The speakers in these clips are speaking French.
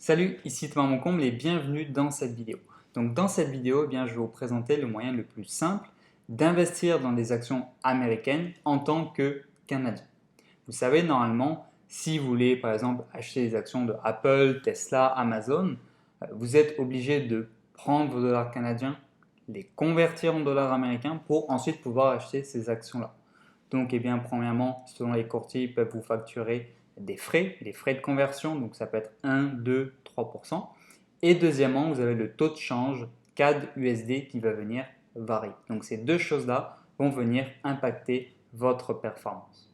Salut, ici Thomas Moncomble et bienvenue dans cette vidéo. Donc dans cette vidéo, je vais vous présenter le moyen le plus simple d'investir dans des actions américaines en tant que Canadien. Vous savez, normalement, si vous voulez par exemple acheter des actions de Apple, Tesla, Amazon, vous êtes obligé de prendre vos dollars canadiens, les convertir en dollars américains pour ensuite pouvoir acheter ces actions-là. Donc, premièrement, selon les courtiers, ils peuvent vous facturer des frais de conversion, donc ça peut être 1, 2, 3%. Et deuxièmement, vous avez le taux de change CAD USD qui va venir varier. Donc, ces deux choses-là vont venir impacter votre performance.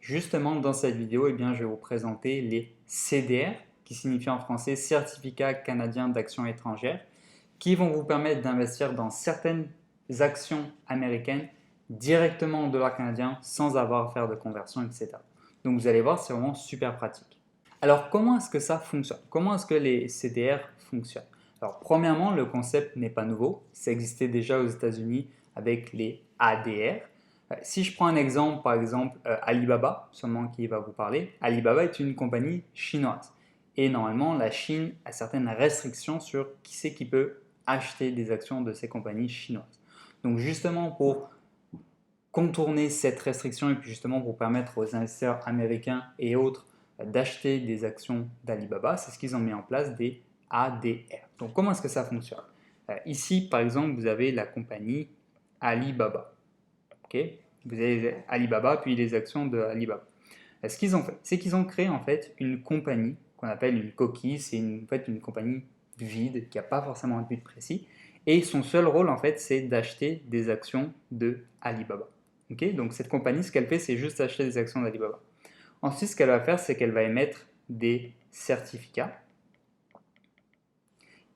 Justement, dans cette vidéo, je vais vous présenter les CDR, qui signifie en français Certificat canadien d'actions étrangères, qui vont vous permettre d'investir dans certaines actions américaines directement en dollars canadiens sans avoir à faire de conversion, etc. Donc vous allez voir, c'est vraiment super pratique. Alors comment est-ce que ça fonctionne? Comment est-ce que les CDR fonctionnent? Alors premièrement, le concept n'est pas nouveau. Ça existait déjà aux États-Unis avec les ADR. Si je prends un exemple, par exemple Alibaba, seulement qui va vous parler, Alibaba est une compagnie chinoise. Et normalement, la Chine a certaines restrictions sur qui c'est qui peut acheter des actions de ces compagnies chinoises. Donc justement pour contourner cette restriction et puis justement pour permettre aux investisseurs américains et autres d'acheter des actions d'Alibaba, c'est ce qu'ils ont mis en place des ADR. Donc comment est-ce que ça fonctionne? Ici, par exemple, vous avez la compagnie Alibaba. Okay, vous avez Alibaba, puis les actions de Alibaba. Ce qu'ils ont fait, c'est qu'ils ont créé en fait une compagnie qu'on appelle une coquille. C'est en fait une compagnie vide qui n'a pas forcément un but précis. Et son seul rôle en fait, c'est d'acheter des actions de Alibaba. Okay, donc cette compagnie, ce qu'elle fait, c'est juste acheter des actions d'Alibaba. Ensuite, ce qu'elle va faire, c'est qu'elle va émettre des certificats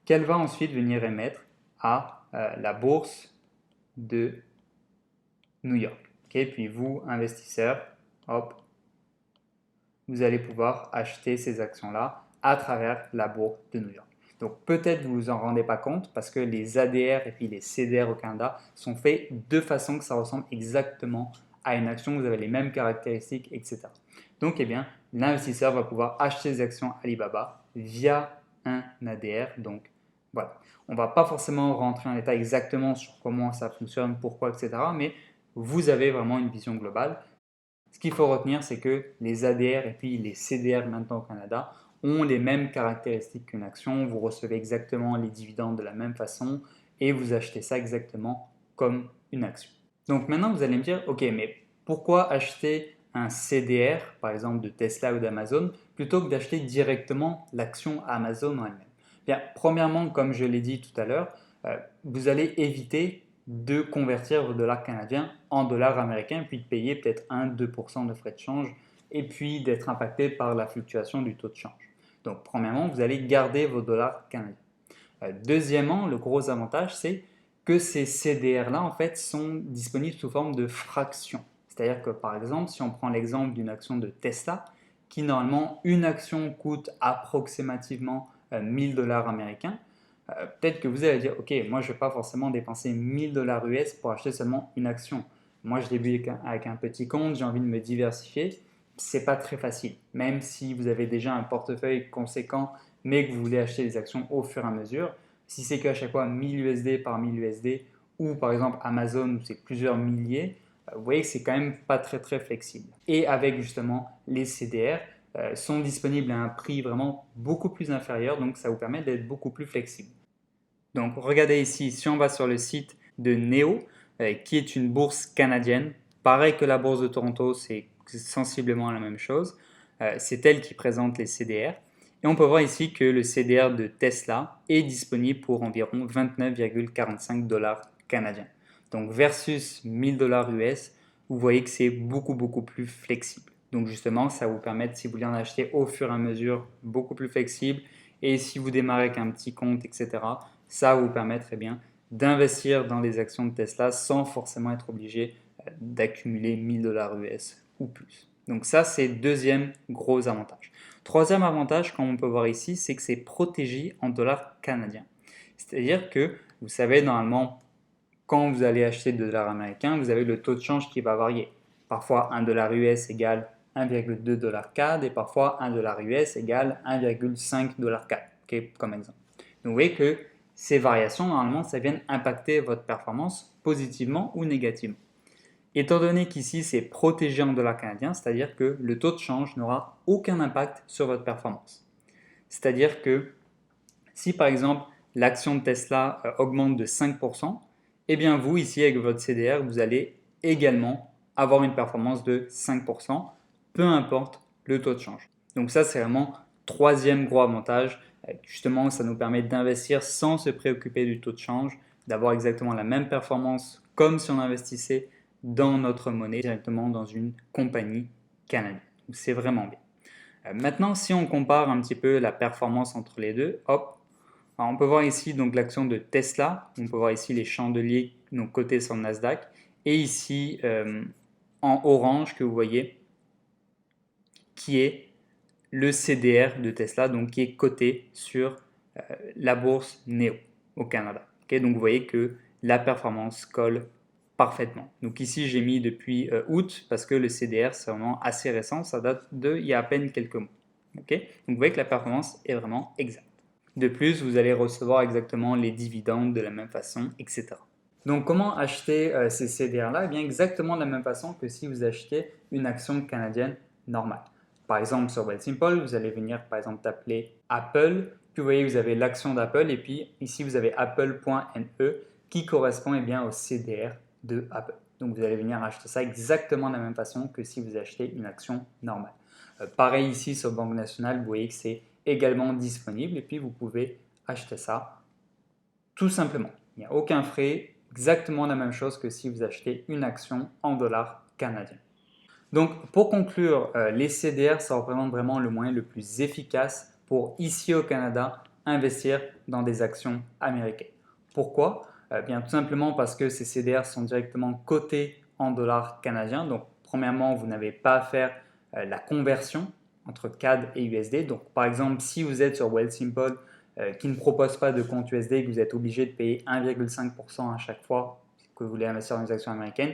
qu'elle va ensuite venir émettre à la bourse de New York. Okay, puis vous, investisseurs, hop, vous allez pouvoir acheter ces actions-là à travers la bourse de New York. Donc peut-être vous vous en rendez pas compte parce que les ADR et puis les CDR au Canada sont faits de façon que ça ressemble exactement à une action, vous avez les mêmes caractéristiques, etc. Donc l'investisseur va pouvoir acheter des actions Alibaba via un ADR. Donc voilà, on ne va pas forcément rentrer en détail exactement sur comment ça fonctionne, pourquoi, etc. Mais vous avez vraiment une vision globale. Ce qu'il faut retenir, c'est que les ADR et puis les CDR maintenant au Canada ont les mêmes caractéristiques qu'une action. Vous recevez exactement les dividendes de la même façon et vous achetez ça exactement comme une action. Donc maintenant, vous allez me dire, ok, mais pourquoi acheter un CDR, par exemple de Tesla ou d'Amazon, plutôt que d'acheter directement l'action Amazon en elle-même? Bien, premièrement, comme je l'ai dit tout à l'heure, vous allez éviter de convertir vos dollars canadiens en dollars américains, puis de payer peut-être 1-2% de frais de change, et puis d'être impacté par la fluctuation du taux de change. Donc, premièrement, vous allez garder vos dollars canadiens. Deuxièmement, le gros avantage, c'est que ces CDR-là, en fait, sont disponibles sous forme de fractions. C'est-à-dire que, par exemple, si on prend l'exemple d'une action de Tesla, qui normalement, une action coûte approximativement 1000 dollars américains, peut-être que vous allez dire, ok, moi je ne vais pas forcément dépenser 1000 dollars US pour acheter seulement une action. Moi je débute avec un petit compte, j'ai envie de me diversifier. C'est pas très facile. Même si vous avez déjà un portefeuille conséquent, mais que vous voulez acheter des actions au fur et à mesure, si c'est qu'à chaque fois 1000 USD par 1000 USD, ou par exemple Amazon où c'est plusieurs milliers, vous voyez que c'est quand même pas très très flexible. Et avec justement les CDR, sont disponibles à un prix vraiment beaucoup plus inférieur, donc ça vous permet d'être beaucoup plus flexible. Donc regardez ici, si on va sur le site de NEO, qui est une bourse canadienne, pareil que la bourse de Toronto, c'est sensiblement la même chose. C'est elle qui présente les CDR. Et on peut voir ici que le CDR de Tesla est disponible pour environ 29,45 dollars canadiens. Donc versus 1000 dollars US, vous voyez que c'est beaucoup beaucoup plus flexible. Donc justement, ça vous permet, si vous voulez en acheter au fur et à mesure, beaucoup plus flexible. Et si vous démarrez avec un petit compte, etc., ça va vous permettre d'investir dans les actions de Tesla sans forcément être obligé d'accumuler 1000 dollars US ou plus. Donc ça, c'est le deuxième gros avantage. Troisième avantage, comme on peut voir ici, c'est que c'est protégé en dollars canadiens. C'est-à-dire que, vous savez, normalement, quand vous allez acheter de dollars américains, vous avez le taux de change qui va varier. Parfois, 1 dollar US égale $1,2 CAD et parfois $1 US égale $1,5 CAD, okay, comme exemple. Donc vous voyez que ces variations, normalement, ça vient impacter votre performance positivement ou négativement. Étant donné qu'ici, c'est protégé en dollars canadiens, c'est-à-dire que le taux de change n'aura aucun impact sur votre performance. C'est-à-dire que si, par exemple, l'action de Tesla augmente de 5%, eh bien vous, ici, avec votre CDR, vous allez également avoir une performance de 5%, peu importe le taux de change. Donc ça, c'est vraiment troisième gros avantage. Justement, ça nous permet d'investir sans se préoccuper du taux de change, d'avoir exactement la même performance comme si on investissait dans notre monnaie directement dans une compagnie canadienne. C'est vraiment bien. Maintenant, si on compare un petit peu la performance entre les deux, hop, alors on peut voir ici donc l'action de Tesla, on peut voir ici les chandeliers donc cotés sur le Nasdaq, et ici en orange que vous voyez, qui est le CDR de Tesla, donc qui est coté sur la bourse NEO au Canada. Okay, donc vous voyez que la performance colle parfaitement. Donc ici j'ai mis depuis août parce que le CDR c'est vraiment assez récent, ça date d'il y a à peine quelques mois. Okay, donc vous voyez que la performance est vraiment exacte. De plus, vous allez recevoir exactement les dividendes de la même façon, etc. Donc comment acheter ces CDR-là? Eh bien exactement de la même façon que si vous achetez une action canadienne normale. Par exemple, sur Wealthsimple, vous allez venir par exemple taper Apple, puis vous voyez vous avez l'action d'Apple et puis ici vous avez apple.ne qui correspond eh bien, au CDR de Apple. Donc vous allez venir acheter ça exactement de la même façon que si vous achetez une action normale. Pareil ici sur Banque Nationale, vous voyez que c'est également disponible et puis vous pouvez acheter ça tout simplement. Il n'y a aucun frais, exactement la même chose que si vous achetez une action en dollars canadiens. Donc pour conclure, les CDR, ça représente vraiment le moyen le plus efficace pour ici au Canada investir dans des actions américaines. Pourquoi? Bien tout simplement parce que ces CDR sont directement cotés en dollars canadiens. Donc premièrement, vous n'avez pas à faire la conversion entre CAD et USD. Donc par exemple, si vous êtes sur Wealthsimple qui ne propose pas de compte USD et que vous êtes obligé de payer 1,5% à chaque fois que vous voulez investir dans des actions américaines,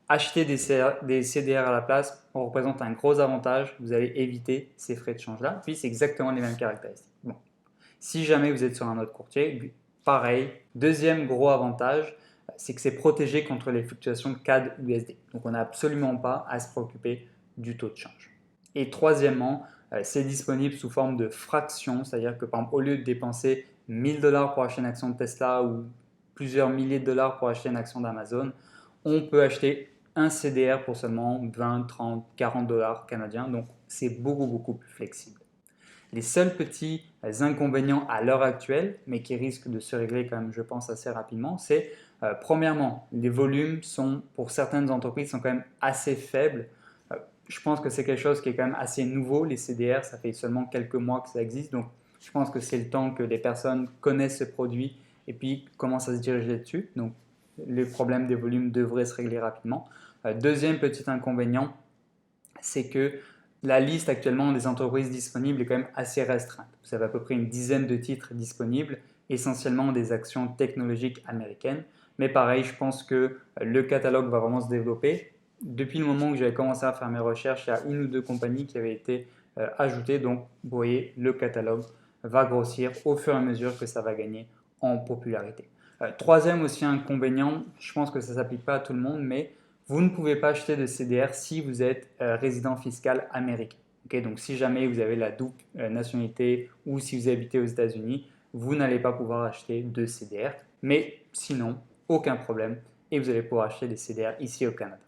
acheter des CDR à la place représente un gros avantage. Vous allez éviter ces frais de change-là. Puis, c'est exactement les mêmes caractéristiques. Bon. Si jamais vous êtes sur un autre courtier, pareil. Deuxième gros avantage, c'est que c'est protégé contre les fluctuations CAD-USD. Donc, on n'a absolument pas à se préoccuper du taux de change. Et troisièmement, c'est disponible sous forme de fraction. C'est-à-dire que, par exemple, au lieu de dépenser $1000 pour acheter une action de Tesla ou plusieurs milliers de dollars pour acheter une action d'Amazon, on peut acheter un CDR pour seulement 20, 30, 40 dollars canadiens, donc c'est beaucoup plus flexible. Les seuls petits inconvénients à l'heure actuelle, mais qui risquent de se régler quand même, je pense, assez rapidement, c'est premièrement, les volumes sont, pour certaines entreprises, sont quand même assez faibles. Je pense que c'est quelque chose qui est quand même assez nouveau, les CDR, ça fait seulement quelques mois que ça existe, donc je pense que c'est le temps que les personnes connaissent ce produit et puis commencent à se diriger dessus. Donc, les problèmes des volumes devraient se régler rapidement. Deuxième petit inconvénient, c'est que la liste actuellement des entreprises disponibles est quand même assez restreinte. Vous avez à peu près une dizaine de titres disponibles, essentiellement des actions technologiques américaines. Mais pareil, je pense que le catalogue va vraiment se développer. Depuis le moment où j'avais commencé à faire mes recherches, il y a une ou deux compagnies qui avaient été ajoutées. Donc, vous voyez, le catalogue va grossir au fur et à mesure que ça va gagner en popularité. Troisième aussi inconvénient, je pense que ça ne s'applique pas à tout le monde, mais vous ne pouvez pas acheter de CDR si vous êtes résident fiscal américain. Okay, donc si jamais vous avez la double nationalité ou si vous habitez aux États-Unis, vous n'allez pas pouvoir acheter de CDR. Mais sinon, aucun problème et vous allez pouvoir acheter des CDR ici au Canada.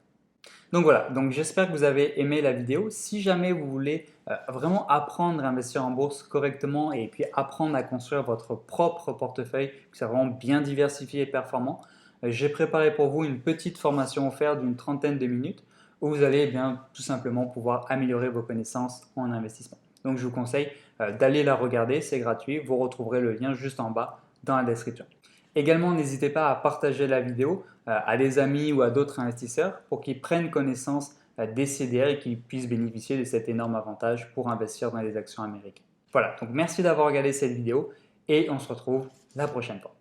Donc voilà, donc j'espère que vous avez aimé la vidéo. Si jamais vous voulez vraiment apprendre à investir en bourse correctement et puis apprendre à construire votre propre portefeuille, que c'est vraiment bien diversifié et performant, j'ai préparé pour vous une petite formation offerte d'une trentaine de minutes où vous allez tout simplement pouvoir améliorer vos connaissances en investissement. Donc je vous conseille d'aller la regarder, c'est gratuit. Vous retrouverez le lien juste en bas dans la description. Également, n'hésitez pas à partager la vidéo à des amis ou à d'autres investisseurs pour qu'ils prennent connaissance des CDR et qu'ils puissent bénéficier de cet énorme avantage pour investir dans les actions américaines. Voilà, donc merci d'avoir regardé cette vidéo et on se retrouve la prochaine fois.